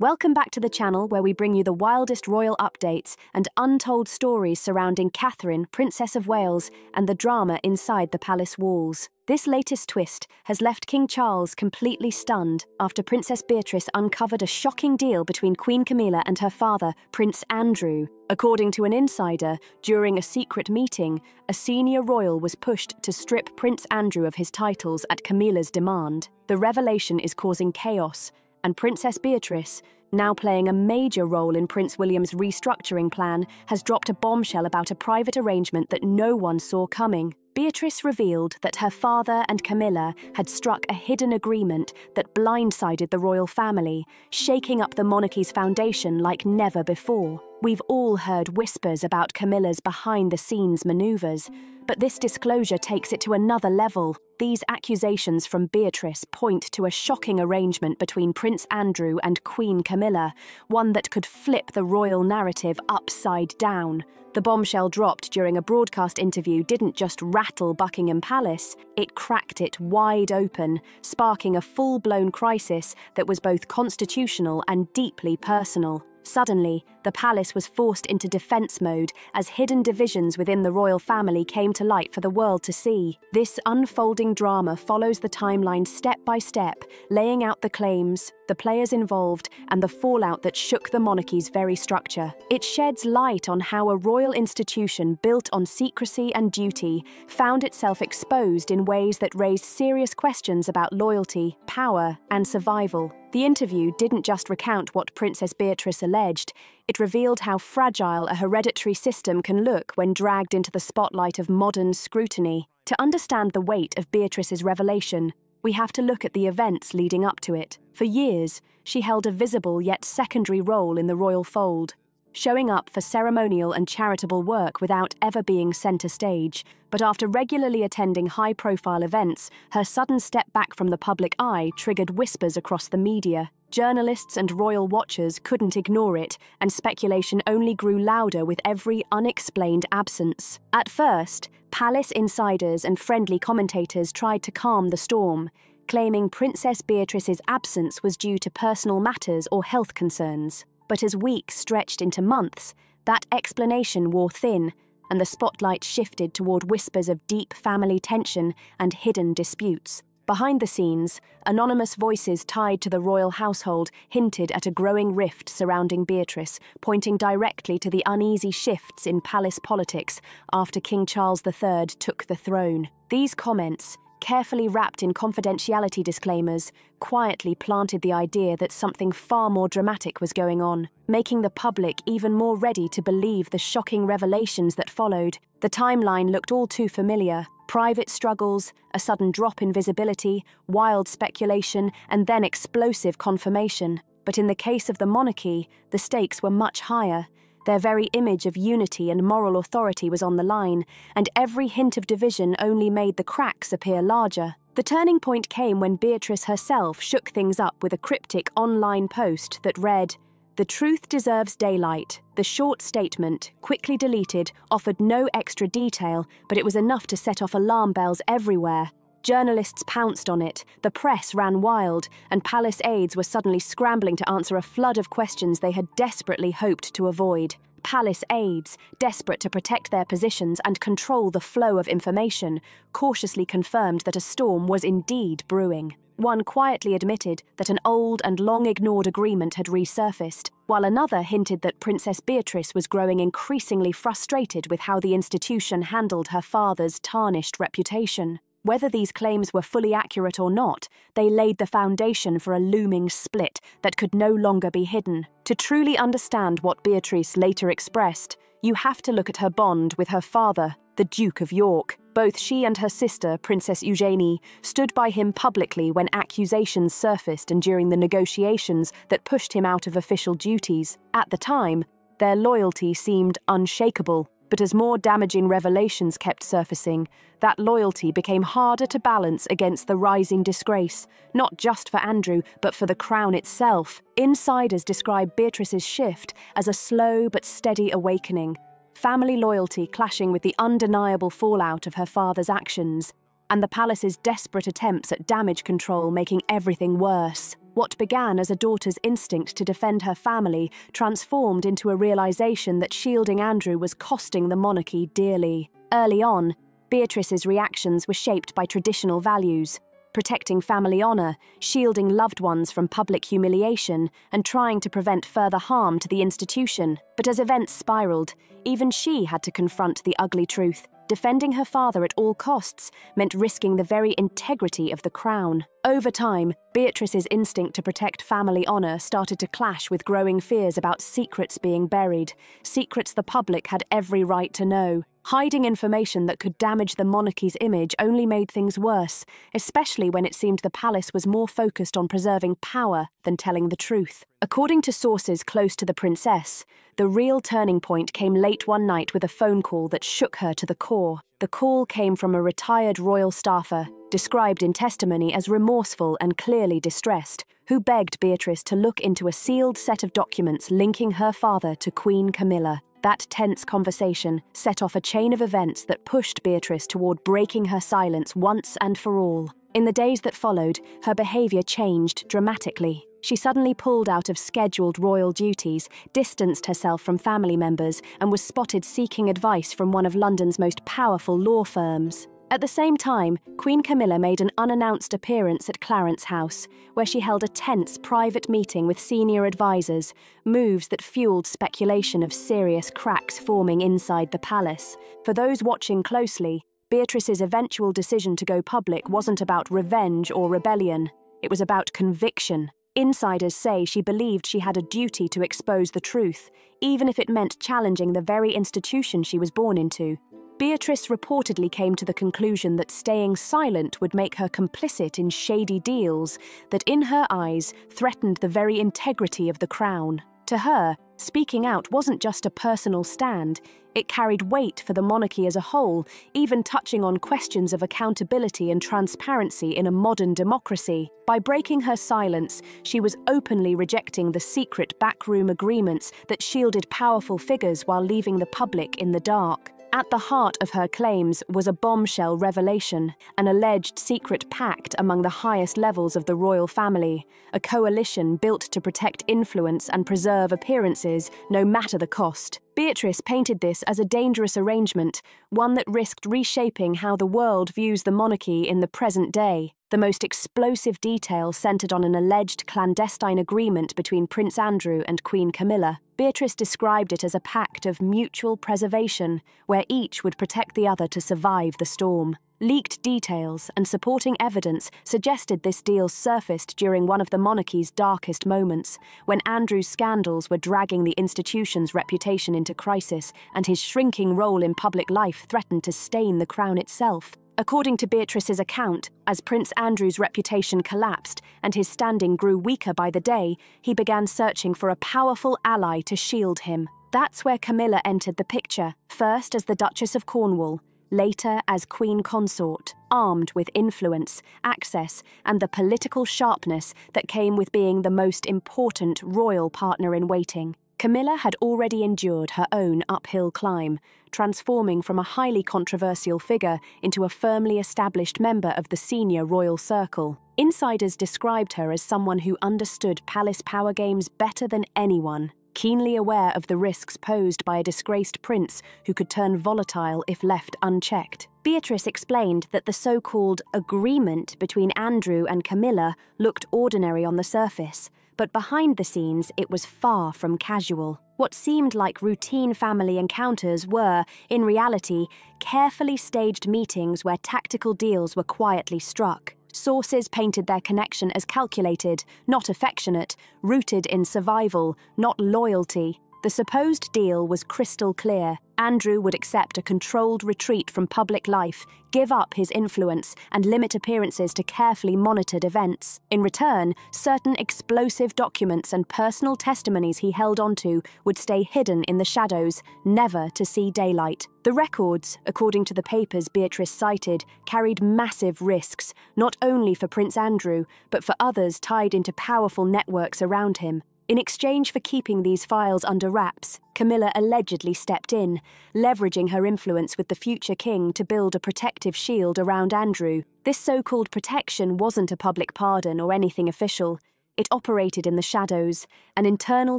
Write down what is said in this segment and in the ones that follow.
Welcome back to the channel where we bring you the wildest royal updates and untold stories surrounding Catherine, Princess of Wales, and the drama inside the palace walls. This latest twist has left King Charles completely stunned after Princess Beatrice uncovered a shocking deal between Queen Camilla and her father, Prince Andrew. According to an insider, during a secret meeting, a senior royal was pushed to strip Prince Andrew of his titles at Camilla's demand. The revelation is causing chaos, and Princess Beatrice, now playing a major role in Prince William's restructuring plan, has dropped a bombshell about a private arrangement that no one saw coming. Beatrice revealed that her father and Camilla had struck a hidden agreement that blindsided the royal family, shaking up the monarchy's foundation like never before. We've all heard whispers about Camilla's behind-the-scenes maneuvers, but this disclosure takes it to another level. These accusations from Beatrice point to a shocking arrangement between Prince Andrew and Queen Camilla, one that could flip the royal narrative upside down. The bombshell dropped during a broadcast interview didn't just rattle Buckingham Palace, it cracked it wide open, sparking a full-blown crisis that was both constitutional and deeply personal. Suddenly, the palace was forced into defense mode as hidden divisions within the royal family came to light for the world to see. This unfolding drama follows the timeline step by step, laying out the claims, the players involved, and the fallout that shook the monarchy's very structure. It sheds light on how a royal institution built on secrecy and duty found itself exposed in ways that raised serious questions about loyalty, power, and survival. The interview didn't just recount what Princess Beatrice alleged, it revealed how fragile a hereditary system can look when dragged into the spotlight of modern scrutiny. To understand the weight of Beatrice's revelation, we have to look at the events leading up to it. For years, she held a visible yet secondary role in the royal fold, showing up for ceremonial and charitable work without ever being centre stage. But after regularly attending high-profile events, her sudden step back from the public eye triggered whispers across the media. Journalists and royal watchers couldn't ignore it, and speculation only grew louder with every unexplained absence. At first, palace insiders and friendly commentators tried to calm the storm, claiming Princess Beatrice's absence was due to personal matters or health concerns. But as weeks stretched into months, that explanation wore thin, and the spotlight shifted toward whispers of deep family tension and hidden disputes. Behind the scenes, anonymous voices tied to the royal household hinted at a growing rift surrounding Beatrice, pointing directly to the uneasy shifts in palace politics after King Charles III took the throne. These comments, carefully wrapped in confidentiality disclaimers, quietly planted the idea that something far more dramatic was going on, making the public even more ready to believe the shocking revelations that followed. The timeline looked all too familiar. Private struggles, a sudden drop in visibility, wild speculation, and then explosive confirmation. But in the case of the monarchy, the stakes were much higher. Their very image of unity and moral authority was on the line, and every hint of division only made the cracks appear larger. The turning point came when Beatrice herself shook things up with a cryptic online post that read, "The truth deserves daylight." The short statement, quickly deleted, offered no extra detail, but it was enough to set off alarm bells everywhere. Journalists pounced on it, the press ran wild, and palace aides were suddenly scrambling to answer a flood of questions they had desperately hoped to avoid. Palace aides, desperate to protect their positions and control the flow of information, cautiously confirmed that a storm was indeed brewing. One quietly admitted that an old and long-ignored agreement had resurfaced, while another hinted that Princess Beatrice was growing increasingly frustrated with how the institution handled her father's tarnished reputation. Whether these claims were fully accurate or not, they laid the foundation for a looming split that could no longer be hidden. To truly understand what Beatrice later expressed, you have to look at her bond with her father, the Duke of York. Both she and her sister, Princess Eugenie, stood by him publicly when accusations surfaced and during the negotiations that pushed him out of official duties. At the time, their loyalty seemed unshakable. But as more damaging revelations kept surfacing, that loyalty became harder to balance against the rising disgrace, not just for Andrew, but for the crown itself. Insiders describe Beatrice's shift as a slow but steady awakening, family loyalty clashing with the undeniable fallout of her father's actions. and the palace's desperate attempts at damage control making everything worse. What began as a daughter's instinct to defend her family transformed into a realization that shielding Andrew was costing the monarchy dearly. Early on, Beatrice's reactions were shaped by traditional values, protecting family honor, shielding loved ones from public humiliation, and trying to prevent further harm to the institution. But as events spiraled, even she had to confront the ugly truth. Defending her father at all costs meant risking the very integrity of the crown. Over time, Beatrice's instinct to protect family honor started to clash with growing fears about secrets being buried, secrets the public had every right to know. Hiding information that could damage the monarchy's image only made things worse, especially when it seemed the palace was more focused on preserving power than telling the truth. According to sources close to the princess, the real turning point came late one night with a phone call that shook her to the core. The call came from a retired royal staffer, described in testimony as remorseful and clearly distressed, who begged Beatrice to look into a sealed set of documents linking her father to Queen Camilla. That tense conversation set off a chain of events that pushed Beatrice toward breaking her silence once and for all. In the days that followed, her behavior changed dramatically. She suddenly pulled out of scheduled royal duties, distanced herself from family members, and was spotted seeking advice from one of London's most powerful law firms. At the same time, Queen Camilla made an unannounced appearance at Clarence House, where she held a tense private meeting with senior advisors, moves that fueled speculation of serious cracks forming inside the palace. For those watching closely, Beatrice's eventual decision to go public wasn't about revenge or rebellion. It was about conviction. Insiders say she believed she had a duty to expose the truth, even if it meant challenging the very institution she was born into. Beatrice reportedly came to the conclusion that staying silent would make her complicit in shady deals that, in her eyes, threatened the very integrity of the crown. To her, speaking out wasn't just a personal stand, it carried weight for the monarchy as a whole, even touching on questions of accountability and transparency in a modern democracy. By breaking her silence, she was openly rejecting the secret backroom agreements that shielded powerful figures while leaving the public in the dark. At the heart of her claims was a bombshell revelation, an alleged secret pact among the highest levels of the royal family, a coalition built to protect influence and preserve appearances, no matter the cost. Beatrice painted this as a dangerous arrangement, one that risked reshaping how the world views the monarchy in the present day. The most explosive detail centered on an alleged clandestine agreement between Prince Andrew and Queen Camilla. Beatrice described it as a pact of mutual preservation, where each would protect the other to survive the storm. Leaked details and supporting evidence suggested this deal surfaced during one of the monarchy's darkest moments, when Andrew's scandals were dragging the institution's reputation into crisis and his shrinking role in public life threatened to stain the crown itself. According to Beatrice's account, as Prince Andrew's reputation collapsed and his standing grew weaker by the day, he began searching for a powerful ally to shield him. That's where Camilla entered the picture, first as the Duchess of Cornwall, later as Queen Consort, armed with influence, access, and the political sharpness that came with being the most important royal partner-in-waiting. Camilla had already endured her own uphill climb, transforming from a highly controversial figure into a firmly established member of the senior royal circle. Insiders described her as someone who understood palace power games better than anyone, keenly aware of the risks posed by a disgraced prince who could turn volatile if left unchecked. Beatrice explained that the so-called agreement between Andrew and Camilla looked ordinary on the surface, but behind the scenes it was far from casual. What seemed like routine family encounters were, in reality, carefully staged meetings where tactical deals were quietly struck. Sources painted their connection as calculated, not affectionate, rooted in survival, not loyalty. The supposed deal was crystal clear. Andrew would accept a controlled retreat from public life, give up his influence, and limit appearances to carefully monitored events. In return, certain explosive documents and personal testimonies he held onto would stay hidden in the shadows, never to see daylight. The records, according to the papers Beatrice cited, carried massive risks, not only for Prince Andrew, but for others tied into powerful networks around him. In exchange for keeping these files under wraps, Camilla allegedly stepped in, leveraging her influence with the future king to build a protective shield around Andrew. This so-called protection wasn't a public pardon or anything official. It operated in the shadows, an internal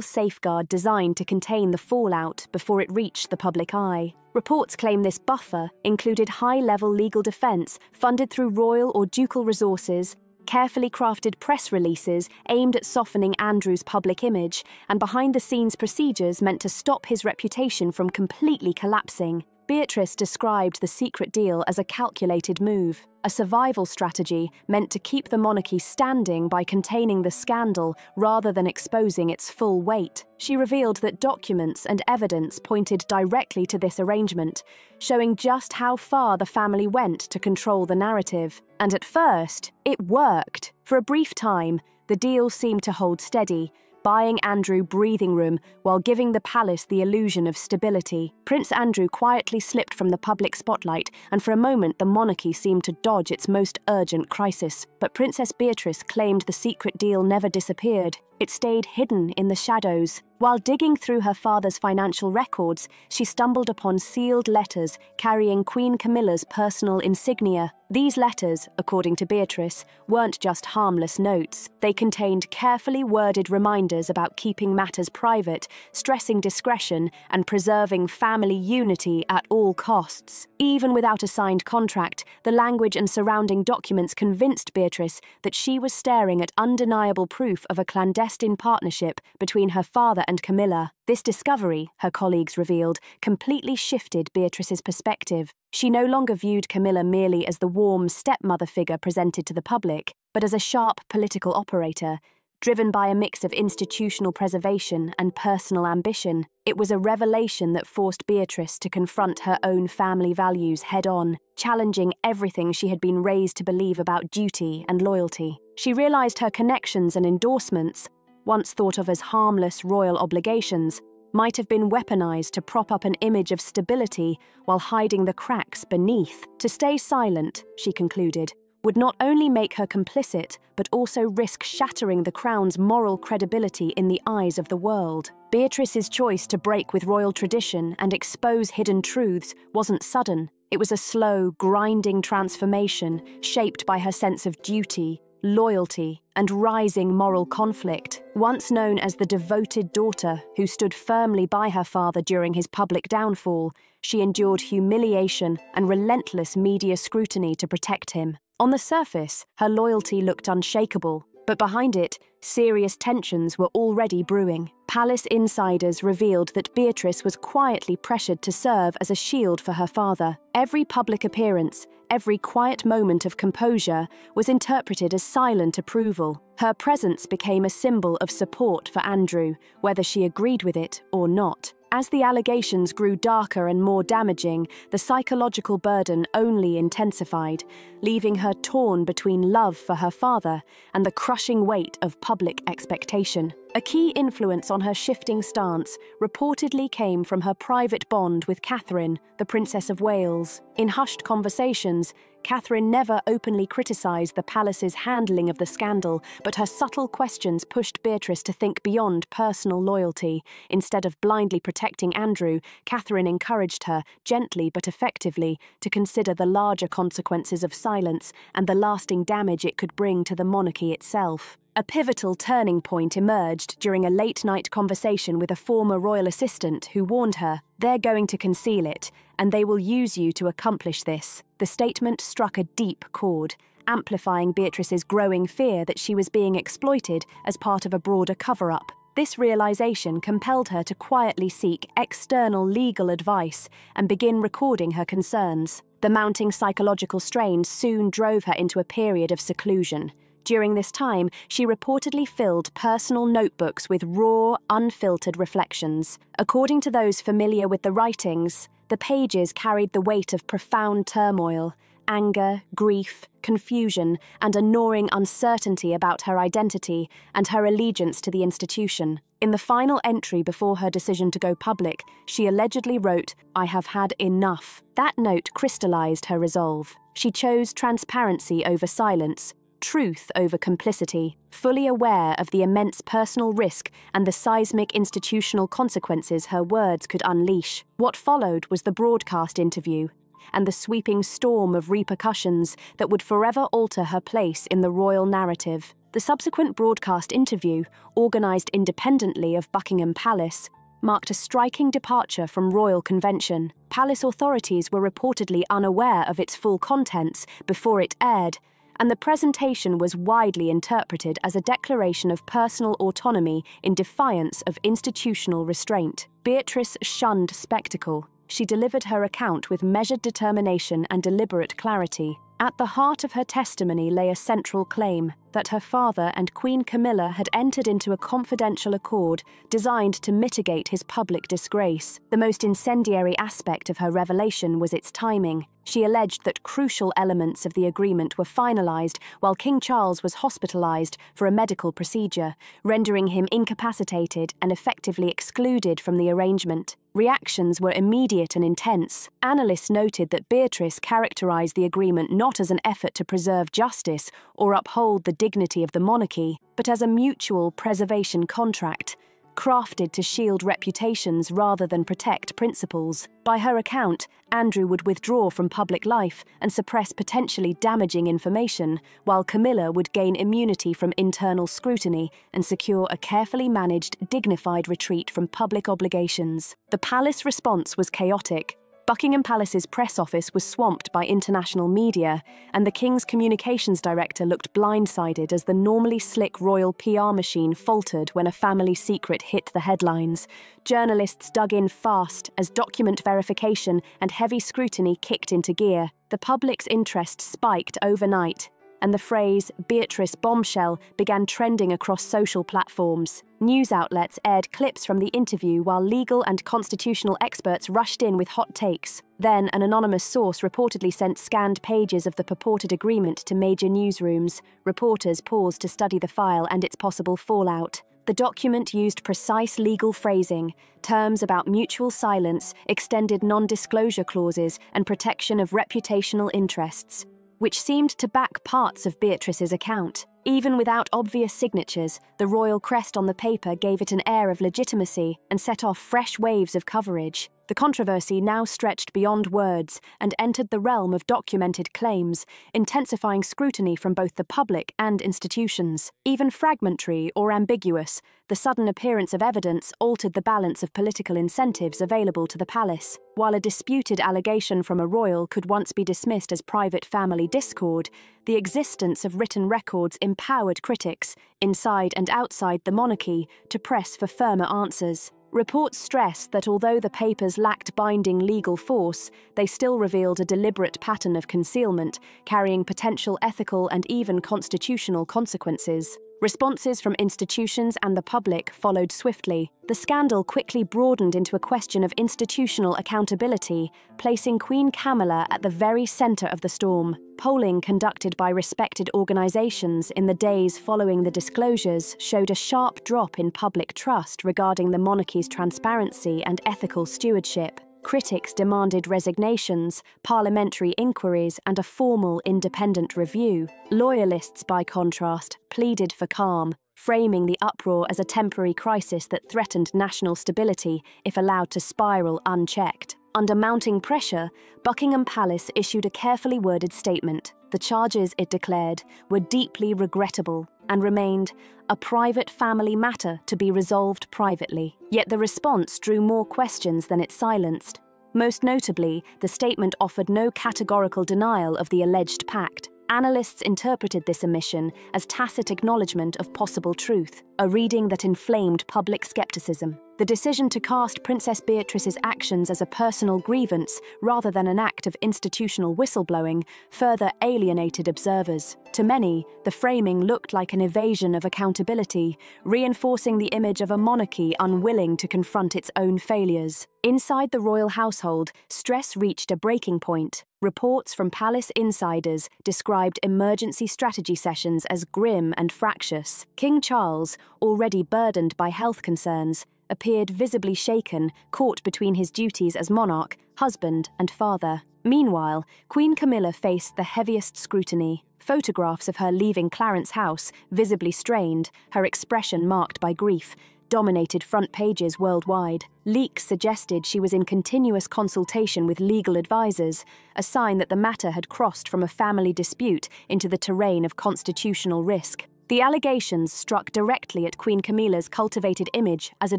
safeguard designed to contain the fallout before it reached the public eye. Reports claim this buffer included high-level legal defense funded through royal or ducal resources, carefully crafted press releases aimed at softening Andrew's public image, and behind-the-scenes procedures meant to stop his reputation from completely collapsing. Beatrice described the secret deal as a calculated move, a survival strategy meant to keep the monarchy standing by containing the scandal rather than exposing its full weight. She revealed that documents and evidence pointed directly to this arrangement, showing just how far the family went to control the narrative. And at first, it worked. For a brief time, the deal seemed to hold steady, buying Andrew breathing room while giving the palace the illusion of stability. Prince Andrew quietly slipped from the public spotlight, and for a moment the monarchy seemed to dodge its most urgent crisis. But Princess Beatrice claimed the secret deal never disappeared. It stayed hidden in the shadows. While digging through her father's financial records, she stumbled upon sealed letters carrying Queen Camilla's personal insignia. These letters, according to Beatrice, weren't just harmless notes. They contained carefully worded reminders about keeping matters private, stressing discretion, and preserving family unity at all costs. Even without a signed contract, the language and surrounding documents convinced Beatrice that she was staring at undeniable proof of a clandestine partnership between her father and Camilla. This discovery, her colleagues revealed, completely shifted Beatrice's perspective. She no longer viewed Camilla merely as the warm stepmother figure presented to the public, but as a sharp political operator, driven by a mix of institutional preservation and personal ambition. It was a revelation that forced Beatrice to confront her own family values head-on, challenging everything she had been raised to believe about duty and loyalty. She realized her connections and endorsements, once thought of as harmless royal obligations, might have been weaponized to prop up an image of stability while hiding the cracks beneath. To stay silent, she concluded, would not only make her complicit, but also risk shattering the crown's moral credibility in the eyes of the world. Beatrice's choice to break with royal tradition and expose hidden truths wasn't sudden. It was a slow, grinding transformation shaped by her sense of duty, loyalty, and rising moral conflict. Once known as the devoted daughter who stood firmly by her father during his public downfall, she endured humiliation and relentless media scrutiny to protect him. On the surface, her loyalty looked unshakable, but behind it, serious tensions were already brewing. Palace insiders revealed that Beatrice was quietly pressured to serve as a shield for her father. Every public appearance, every quiet moment of composure was interpreted as silent approval. Her presence became a symbol of support for Andrew, whether she agreed with it or not. As the allegations grew darker and more damaging, the psychological burden only intensified, leaving her torn between love for her father and the crushing weight of public expectation. A key influence on her shifting stance reportedly came from her private bond with Catherine, the Princess of Wales. In hushed conversations, Catherine never openly criticised the palace's handling of the scandal, but her subtle questions pushed Beatrice to think beyond personal loyalty. Instead of blindly protecting Andrew, Catherine encouraged her, gently but effectively, to consider the larger consequences of silence and the lasting damage it could bring to the monarchy itself. A pivotal turning point emerged during a late-night conversation with a former royal assistant who warned her, "They're going to conceal it, and they will use you to accomplish this." The statement struck a deep chord, amplifying Beatrice's growing fear that she was being exploited as part of a broader cover-up. This realization compelled her to quietly seek external legal advice and begin recording her concerns. The mounting psychological strain soon drove her into a period of seclusion. During this time, she reportedly filled personal notebooks with raw, unfiltered reflections. According to those familiar with the writings, the pages carried the weight of profound turmoil, anger, grief, confusion, and a gnawing uncertainty about her identity and her allegiance to the institution. In the final entry before her decision to go public, she allegedly wrote, "I have had enough." That note crystallized her resolve. She chose transparency over silence, truth over complicity, fully aware of the immense personal risk and the seismic institutional consequences her words could unleash. What followed was the broadcast interview, and the sweeping storm of repercussions that would forever alter her place in the royal narrative. The subsequent broadcast interview, organised independently of Buckingham Palace, marked a striking departure from royal convention. Palace authorities were reportedly unaware of its full contents before it aired, and the presentation was widely interpreted as a declaration of personal autonomy in defiance of institutional restraint. Beatrice shunned spectacle. She delivered her account with measured determination and deliberate clarity. At the heart of her testimony lay a central claim that her father and Queen Camilla had entered into a confidential accord designed to mitigate his public disgrace. The most incendiary aspect of her revelation was its timing. She alleged that crucial elements of the agreement were finalized while King Charles was hospitalized for a medical procedure, rendering him incapacitated and effectively excluded from the arrangement. Reactions were immediate and intense. Analysts noted that Beatrice characterized the agreement not as an effort to preserve justice or uphold the dignity of the monarchy, but as a mutual preservation contract, crafted to shield reputations rather than protect principles. By her account, Andrew would withdraw from public life and suppress potentially damaging information, while Camilla would gain immunity from internal scrutiny and secure a carefully managed, dignified retreat from public obligations. The palace response was chaotic. Buckingham Palace's press office was swamped by international media, and the King's communications director looked blindsided as the normally slick royal PR machine faltered when a family secret hit the headlines. Journalists dug in fast as document verification and heavy scrutiny kicked into gear. The public's interest spiked overnight, and the phrase "Beatrice bombshell" began trending across social platforms. News outlets aired clips from the interview while legal and constitutional experts rushed in with hot takes. Then, an anonymous source reportedly sent scanned pages of the purported agreement to major newsrooms. Reporters paused to study the file and its possible fallout. The document used precise legal phrasing, terms about mutual silence, extended non-disclosure clauses, and protection of reputational interests, which seemed to back parts of Beatrice's account. Even without obvious signatures, the royal crest on the paper gave it an air of legitimacy and set off fresh waves of coverage. The controversy now stretched beyond words and entered the realm of documented claims, intensifying scrutiny from both the public and institutions. Even fragmentary or ambiguous, the sudden appearance of evidence altered the balance of political incentives available to the palace. While a disputed allegation from a royal could once be dismissed as private family discord, the existence of written records empowered critics, inside and outside the monarchy, to press for firmer answers. Reports stressed that although the papers lacked binding legal force, they still revealed a deliberate pattern of concealment, carrying potential ethical and even constitutional consequences. Responses from institutions and the public followed swiftly. The scandal quickly broadened into a question of institutional accountability, placing Queen Camilla at the very centre of the storm. Polling conducted by respected organisations in the days following the disclosures showed a sharp drop in public trust regarding the monarchy's transparency and ethical stewardship. Critics demanded resignations, parliamentary inquiries, and a formal independent review. Loyalists, by contrast, pleaded for calm, framing the uproar as a temporary crisis that threatened national stability if allowed to spiral unchecked. Under mounting pressure, Buckingham Palace issued a carefully worded statement. The charges, it declared, were deeply regrettable and remained a private family matter to be resolved privately. Yet the response drew more questions than it silenced. Most notably, the statement offered no categorical denial of the alleged pact. Analysts interpreted this omission as tacit acknowledgement of possible truth, a reading that inflamed public skepticism. The decision to cast Princess Beatrice's actions as a personal grievance rather than an act of institutional whistleblowing further alienated observers. To many, the framing looked like an evasion of accountability, reinforcing the image of a monarchy unwilling to confront its own failures. Inside the royal household, stress reached a breaking point. Reports from palace insiders described emergency strategy sessions as grim and fractious. King Charles, already burdened by health concerns, appeared visibly shaken, caught between his duties as monarch, husband, and father. Meanwhile, Queen Camilla faced the heaviest scrutiny. Photographs of her leaving Clarence House, visibly strained, her expression marked by grief, dominated front pages worldwide. Leaks suggested she was in continuous consultation with legal advisors, a sign that the matter had crossed from a family dispute into the terrain of constitutional risk. The allegations struck directly at Queen Camilla's cultivated image as a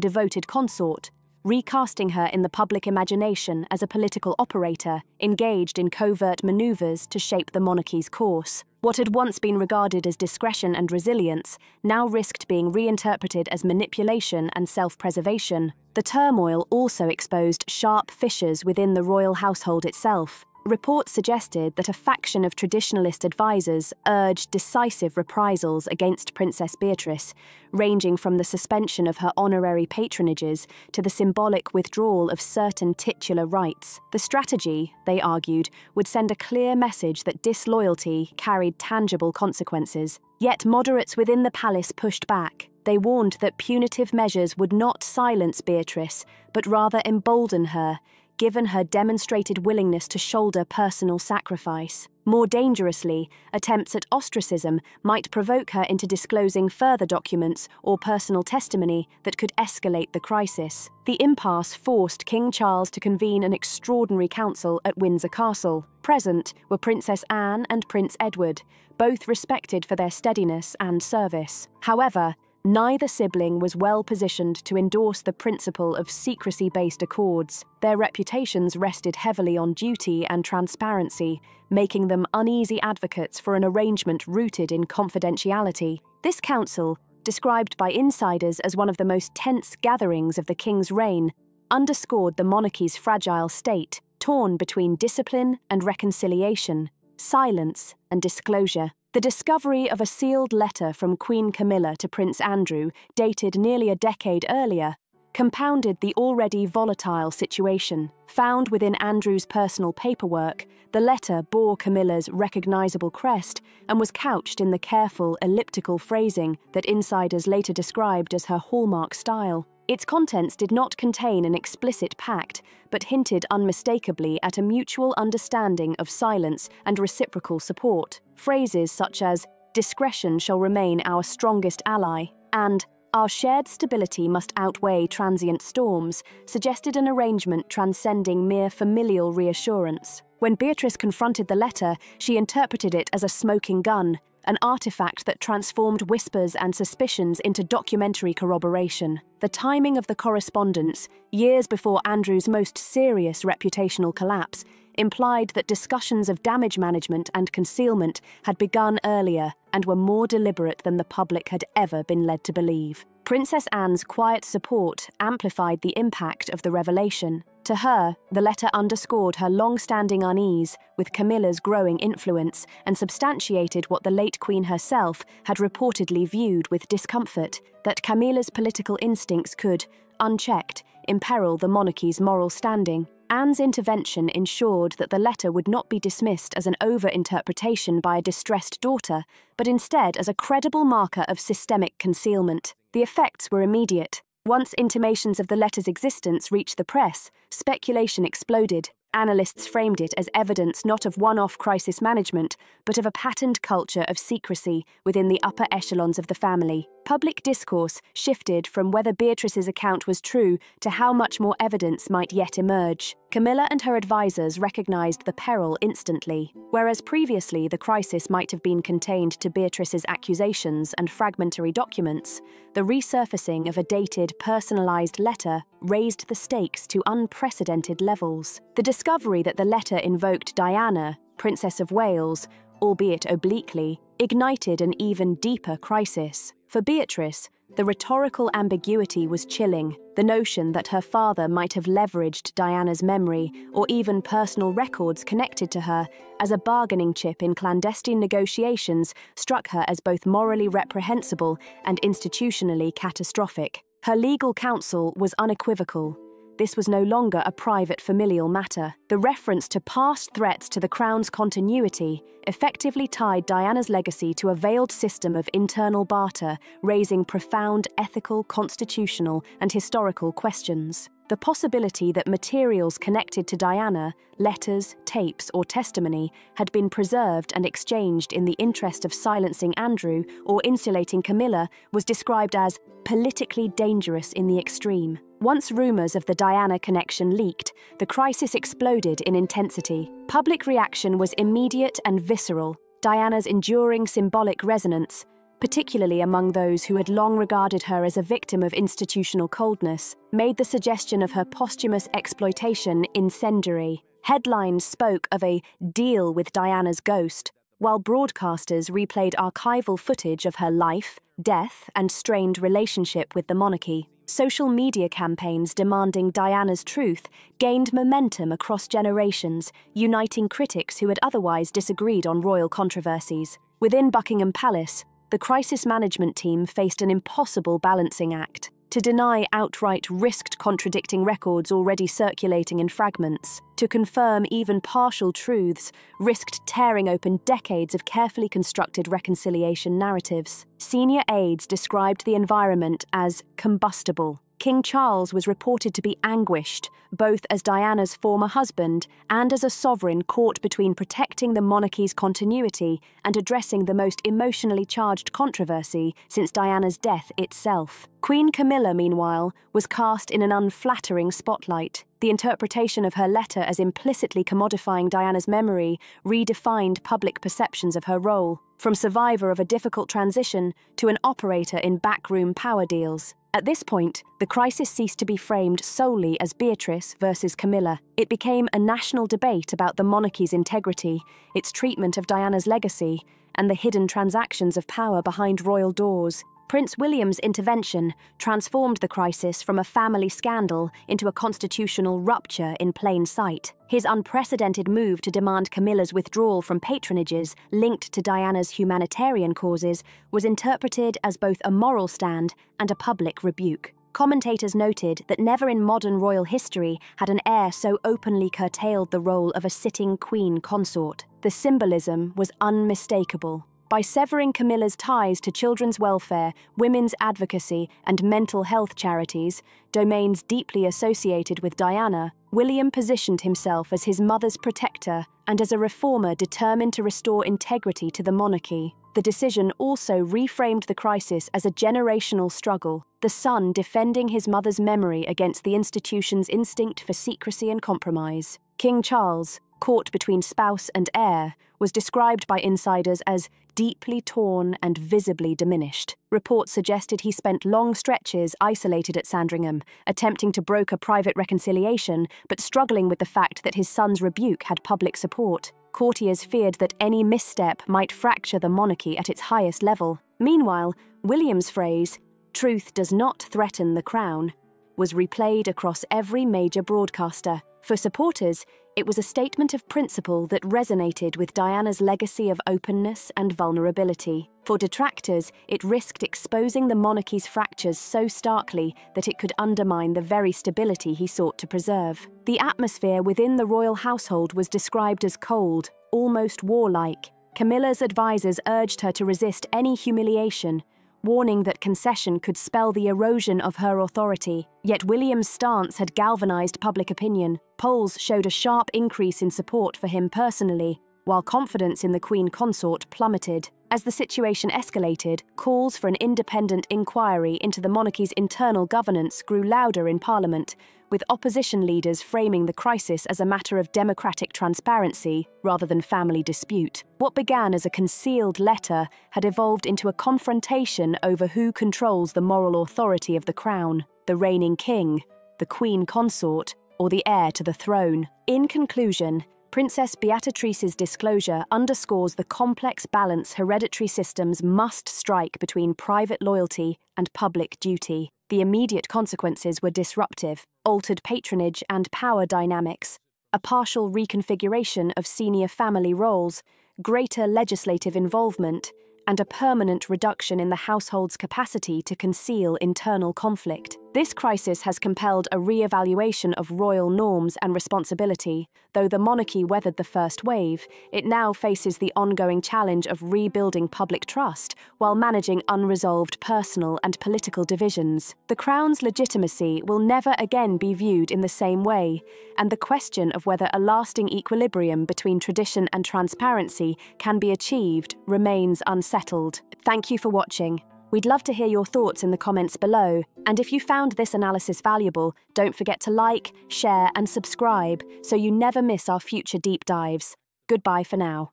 devoted consort, recasting her in the public imagination as a political operator, engaged in covert maneuvers to shape the monarchy's course. What had once been regarded as discretion and resilience now risked being reinterpreted as manipulation and self-preservation. The turmoil also exposed sharp fissures within the royal household itself. Reports suggested that a faction of traditionalist advisors urged decisive reprisals against Princess Beatrice, ranging from the suspension of her honorary patronages to the symbolic withdrawal of certain titular rights. The strategy, they argued, would send a clear message that disloyalty carried tangible consequences. Yet moderates within the palace pushed back. They warned that punitive measures would not silence Beatrice, but rather embolden her, given her demonstrated willingness to shoulder personal sacrifice. More dangerously, attempts at ostracism might provoke her into disclosing further documents or personal testimony that could escalate the crisis. The impasse forced King Charles to convene an extraordinary council at Windsor Castle. Present were Princess Anne and Prince Edward, both respected for their steadiness and service. However, neither sibling was well positioned to endorse the principle of secrecy-based accords. Their reputations rested heavily on duty and transparency, making them uneasy advocates for an arrangement rooted in confidentiality. This council, described by insiders as one of the most tense gatherings of the king's reign, underscored the monarchy's fragile state, torn between discipline and reconciliation, silence and disclosure. The discovery of a sealed letter from Queen Camilla to Prince Andrew, dated nearly a decade earlier, compounded the already volatile situation. Found within Andrew's personal paperwork, the letter bore Camilla's recognizable crest and was couched in the careful, elliptical phrasing that insiders later described as her hallmark style. Its contents did not contain an explicit pact, but hinted unmistakably at a mutual understanding of silence and reciprocal support. Phrases such as, "Discretion shall remain our strongest ally," and "Our shared stability must outweigh transient storms," suggested an arrangement transcending mere familial reassurance. When Beatrice confronted the letter, she interpreted it as a smoking gun, an artifact that transformed whispers and suspicions into documentary corroboration. The timing of the correspondence, years before Andrew's most serious reputational collapse, implied that discussions of damage management and concealment had begun earlier and were more deliberate than the public had ever been led to believe. Princess Anne's quiet support amplified the impact of the revelation. To her, the letter underscored her long-standing unease with Camilla's growing influence and substantiated what the late Queen herself had reportedly viewed with discomfort, that Camilla's political instincts could, unchecked, imperil the monarchy's moral standing. Anne's intervention ensured that the letter would not be dismissed as an over-interpretation by a distressed daughter, but instead as a credible marker of systemic concealment. The effects were immediate. Once intimations of the letter's existence reached the press, speculation exploded. Analysts framed it as evidence not of one-off crisis management, but of a patterned culture of secrecy within the upper echelons of the family. Public discourse shifted from whether Beatrice's account was true to how much more evidence might yet emerge. Camilla and her advisors recognized the peril instantly. Whereas previously the crisis might have been contained to Beatrice's accusations and fragmentary documents, the resurfacing of a dated, personalized letter raised the stakes to unprecedented levels. The discovery that the letter invoked Diana, Princess of Wales, albeit obliquely, ignited an even deeper crisis. For Beatrice, the rhetorical ambiguity was chilling. The notion that her father might have leveraged Diana's memory or even personal records connected to her as a bargaining chip in clandestine negotiations struck her as both morally reprehensible and institutionally catastrophic. Her legal counsel was unequivocal. this was no longer a private familial matter. The reference to past threats to the crown's continuity effectively tied Diana's legacy to a veiled system of internal barter, raising profound ethical, constitutional, and historical questions. The possibility that materials connected to Diana, letters, tapes, or testimony, had been preserved and exchanged in the interest of silencing Andrew or insulating Camilla was described as politically dangerous in the extreme. Once rumours of the Diana connection leaked, the crisis exploded in intensity. Public reaction was immediate and visceral. Diana's enduring symbolic resonance, particularly among those who had long regarded her as a victim of institutional coldness, made the suggestion of her posthumous exploitation incendiary. Headlines spoke of a deal with Diana's ghost, while broadcasters replayed archival footage of her life, death, and strained relationship with the monarchy. Social media campaigns demanding Diana's truth gained momentum across generations, uniting critics who had otherwise disagreed on royal controversies. Within Buckingham Palace, the crisis management team faced an impossible balancing act. To deny outright risked contradicting records already circulating in fragments. To confirm even partial truths risked tearing open decades of carefully constructed reconciliation narratives. Senior aides described the environment as combustible. King Charles was reported to be anguished, both as Diana's former husband and as a sovereign caught between protecting the monarchy's continuity and addressing the most emotionally charged controversy since Diana's death itself. Queen Camilla, meanwhile, was cast in an unflattering spotlight. The interpretation of her letter as implicitly commodifying Diana's memory redefined public perceptions of her role, from survivor of a difficult transition to an operator in backroom power deals. At this point, the crisis ceased to be framed solely as Beatrice versus Camilla. It became a national debate about the monarchy's integrity, its treatment of Diana's legacy, and the hidden transactions of power behind royal doors. Prince William's intervention transformed the crisis from a family scandal into a constitutional rupture in plain sight. His unprecedented move to demand Camilla's withdrawal from patronages linked to Diana's humanitarian causes was interpreted as both a moral stand and a public rebuke. Commentators noted that never in modern royal history had an heir so openly curtailed the role of a sitting queen consort. The symbolism was unmistakable. By severing Camilla's ties to children's welfare, women's advocacy, and mental health charities, domains deeply associated with Diana, William positioned himself as his mother's protector and as a reformer determined to restore integrity to the monarchy. The decision also reframed the crisis as a generational struggle, the son defending his mother's memory against the institution's instinct for secrecy and compromise. King Charles, caught between spouse and heir, was described by insiders as deeply torn and visibly diminished. Reports suggested he spent long stretches isolated at Sandringham, attempting to broker private reconciliation, but struggling with the fact that his son's rebuke had public support. Courtiers feared that any misstep might fracture the monarchy at its highest level. Meanwhile, William's phrase, "Truth does not threaten the crown," was replayed across every major broadcaster. For supporters, it was a statement of principle that resonated with Diana's legacy of openness and vulnerability. For detractors, it risked exposing the monarchy's fractures so starkly that it could undermine the very stability he sought to preserve. The atmosphere within the royal household was described as cold, almost warlike. Camilla's advisors urged her to resist any humiliation, warning that concession could spell the erosion of her authority. Yet William's stance had galvanized public opinion. Polls showed a sharp increase in support for him personally, while confidence in the Queen consort plummeted. As the situation escalated, calls for an independent inquiry into the monarchy's internal governance grew louder in Parliament, with opposition leaders framing the crisis as a matter of democratic transparency rather than family dispute. What began as a concealed letter had evolved into a confrontation over who controls the moral authority of the crown: the reigning king, the Queen consort, or the heir to the throne. In conclusion, Princess Beatrice's disclosure underscores the complex balance hereditary systems must strike between private loyalty and public duty. The immediate consequences were disruptive, altered patronage and power dynamics, a partial reconfiguration of senior family roles, greater legislative involvement, and a permanent reduction in the household's capacity to conceal internal conflict. This crisis has compelled a re-evaluation of royal norms and responsibility. Though the monarchy weathered the first wave, it now faces the ongoing challenge of rebuilding public trust while managing unresolved personal and political divisions. The Crown's legitimacy will never again be viewed in the same way, and the question of whether a lasting equilibrium between tradition and transparency can be achieved remains unsettled. Thank you for watching. We'd love to hear your thoughts in the comments below, and if you found this analysis valuable, don't forget to like, share, and subscribe so you never miss our future deep dives. Goodbye for now.